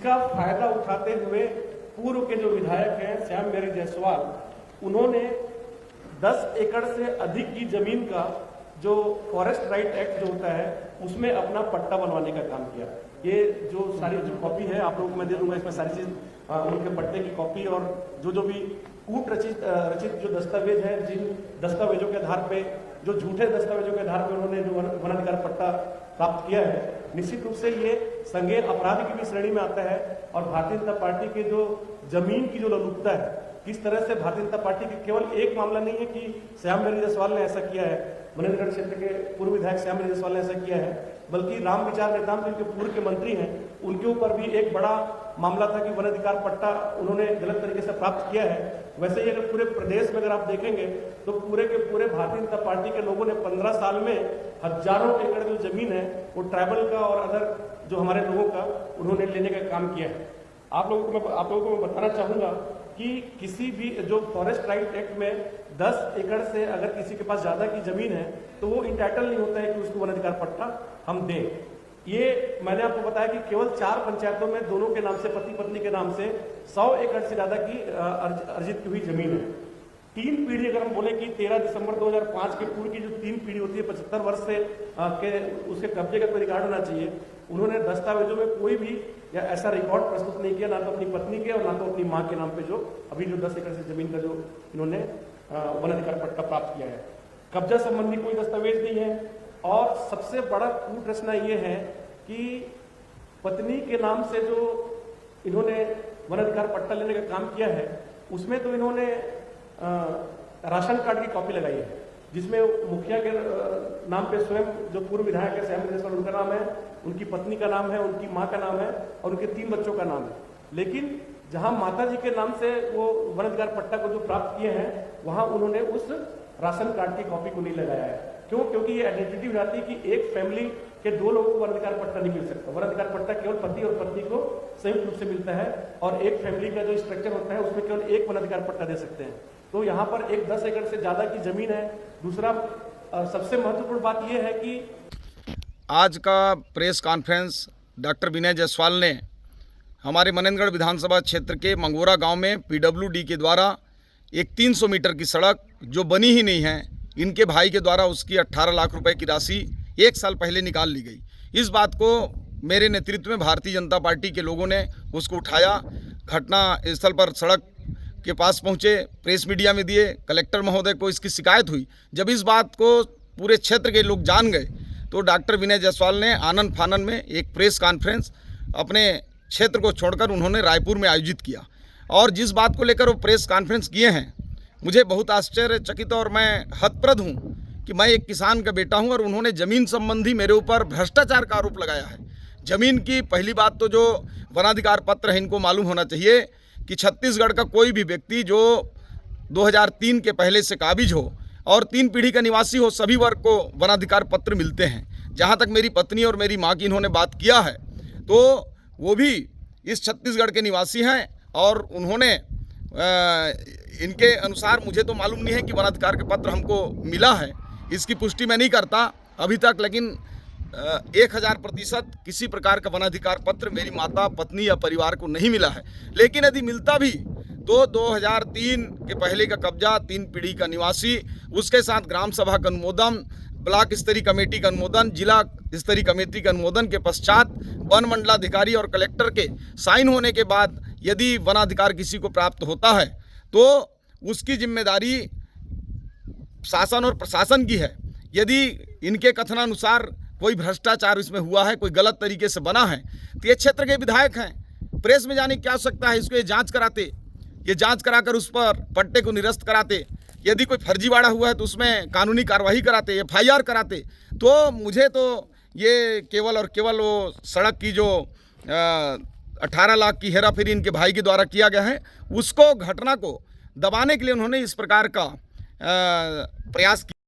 इसका फायदा उठाते हुए पूर्व के जो विधायक हैं श्यामबिहारी जायसवाल, उन्होंने 10 एकड़ से अधिक की जमीन का जो फॉरेस्ट राइट एक्ट जो होता है उसमें अपना पट्टा बनवाने का काम किया। ये जो सारी जो कॉपी है आप लोगों को मैं दे दूंगा, इसमें सारी चीज उनके पट्टे की कॉपी और जो भी कूट रचित जो दस्तावेज है, जिन दस्तावेजों के आधार पे, जो झूठे दस्तावेजों के आधार पर उन्होंने जो वनाधिकार पट्टा प्राप्त किया है, निश्चित रूप से ये संज्ञेय अपराध की भी श्रेणी में आता है। और भारतीय जनता पार्टी के जो जमीन की जो ललुपता है, किस तरह से भारतीय जनता पार्टी के केवल एक मामला नहीं है कि श्यामबिहारी जायसवाल ने ऐसा किया है, मनेंद्रगढ़ क्षेत्र के पूर्व विधायक श्यामबिहारी जायसवाल ने ऐसा किया है, बल्कि राम विचार नेताम जिनके पूर्व के मंत्री हैं उनके ऊपर भी एक बड़ा मामला था कि वन अधिकार पट्टा उन्होंने गलत तरीके से प्राप्त किया है। वैसे ही अगर पूरे प्रदेश में अगर आप देखेंगे तो पूरे के पूरे भारतीय जनता पार्टी के लोगों ने 15 साल में हजारों एकड़ जो जमीन है वो ट्राइबल का और अदर जो हमारे लोगों का उन्होंने लेने का काम किया है। आप लोगों को मैं बताना चाहूंगा कि किसी भी जो फॉरेस्ट राइट एक्ट में 10 एकड़ से अगर किसी के पास ज्यादा की जमीन है तो वो इंटाइटल नहीं होता है कि उसको वन अधिकार पट्टा हम दें। ये मैंने आपको बताया कि केवल 4 पंचायतों में दोनों के नाम से, पति पत्नी के नाम से 100 एकड़ से ज्यादा की अर्जित हुई जमीन है। 3 पीढ़ी अगर हम बोले कि 13 दिसंबर 2005 के पूर्व की जो 3 पीढ़ी होती है 75 वर्ष से के उसके कब्जे का कोई रिकॉर्ड होना चाहिए। उन्होंने दस्तावेजों में कोई भी या ऐसा रिकॉर्ड प्रस्तुत नहीं किया, ना तो अपनी पत्नी के और ना तो अपनी माँ के नाम पे जो अभी जो 10 एकड़ से जमीन का जो इन्होंने वन अधिकार पट्टा प्राप्त किया है। कब्जा संबंधी कोई दस्तावेज नहीं है। और सबसे बड़ा कूट रचना ये है कि पत्नी के नाम से जो इन्होंने वन अधिकार पट्टा लेने का काम किया है उसमें तो इन्होंने राशन कार्ड की कॉपी लगाई है, जिसमें मुखिया के नाम पे स्वयं जो पूर्व विधायक है श्यामबिहारी जायसवाल उनका नाम है, उनकी पत्नी का नाम है, उनकी माँ का नाम है और उनके 3 बच्चों का नाम है। लेकिन जहां माता जी के नाम से वो वन अधिकार पट्टा को जो प्राप्त किए हैं वहां उन्होंने उस राशन कार्ड की कॉपी को नहीं लगाया है। क्यों? क्योंकि ये आइडेंटिटी हो जाती है कि एक फैमिली के 2 लोगों को वन अधिकार पट्टा नहीं मिल सकता। वन अधिकार पट्टा केवल पति और पत्नी को संयुक्त रूप से मिलता है और एक फैमिली का जो स्ट्रक्चर होता है उसमें केवल एक वन अधिकार पट्टा दे सकते हैं। तो यहाँ पर एक 10 एकड़ से ज्यादा की जमीन है। दूसरा सबसे महत्वपूर्ण बात यह है कि आज का प्रेस कॉन्फ्रेंस डॉक्टर विनय जायसवाल ने हमारे मनेंद्रगढ़ विधानसभा क्षेत्र के मंगोरा गांव में पीडब्ल्यूडी के द्वारा एक 300 मीटर की सड़क जो बनी ही नहीं है, इनके भाई के द्वारा उसकी 18 लाख रुपए की राशि 1 साल पहले निकाल ली गई। इस बात को मेरे नेतृत्व में भारतीय जनता पार्टी के लोगों ने उसको उठाया, घटना स्थल पर सड़क के पास पहुँचे, प्रेस मीडिया में दिए, कलेक्टर महोदय को इसकी शिकायत हुई। जब इस बात को पूरे क्षेत्र के लोग जान गए तो डॉक्टर विनय जायसवाल ने आनन फानन में एक प्रेस कॉन्फ्रेंस अपने क्षेत्र को छोड़कर उन्होंने रायपुर में आयोजित किया। और जिस बात को लेकर वो प्रेस कॉन्फ्रेंस किए हैं, मुझे बहुत आश्चर्यचकित और मैं हतप्रद हूँ कि मैं एक किसान का बेटा हूँ और उन्होंने ज़मीन संबंधी मेरे ऊपर भ्रष्टाचार का आरोप लगाया है। ज़मीन की पहली बात तो जो वनाधिकार पत्र है इनको मालूम होना चाहिए कि छत्तीसगढ़ का कोई भी व्यक्ति जो 2003 के पहले से काबिज हो और 3 पीढ़ी का निवासी हो, सभी वर्ग को वनाधिकार पत्र मिलते हैं। जहाँ तक मेरी पत्नी और मेरी माँ की इन्होंने बात किया है तो वो भी इस छत्तीसगढ़ के निवासी हैं और उन्होंने इनके अनुसार मुझे तो मालूम नहीं है कि वनाधिकार के पत्र हमको मिला है, इसकी पुष्टि मैं नहीं करता अभी तक, लेकिन 1000% किसी प्रकार का वनाधिकार पत्र मेरी माता, पत्नी या परिवार को नहीं मिला है। लेकिन यदि मिलता भी तो 2003 के पहले का कब्जा, 3 पीढ़ी का निवासी, उसके साथ ग्राम सभा का अनुमोदन, ब्लॉक स्तरीय कमेटी का अनुमोदन, जिला स्तरीय कमेटी का अनुमोदन के पश्चात वन मंडलाधिकारी और कलेक्टर के साइन होने के बाद यदि वनाधिकार किसी को प्राप्त होता है तो उसकी जिम्मेदारी शासन और प्रशासन की है। यदि इनके कथनानुसार कोई भ्रष्टाचार इसमें हुआ है, कोई गलत तरीके से बना है, तो ये क्षेत्र के विधायक हैं, प्रेस में जाने की क्या आवश्यकता है? इसको ये जांच कराते, ये जांच कराकर उस पर पट्टे को निरस्त कराते। यदि कोई फर्जीवाड़ा हुआ है तो उसमें कानूनी कार्रवाई कराते, FIR कराते। तो मुझे तो ये केवल और केवल वो सड़क की जो 18 लाख की हेराफेरी इनके भाई के द्वारा किया गया है, उसको, घटना को दबाने के लिए उन्होंने इस प्रकार का प्रयास किया।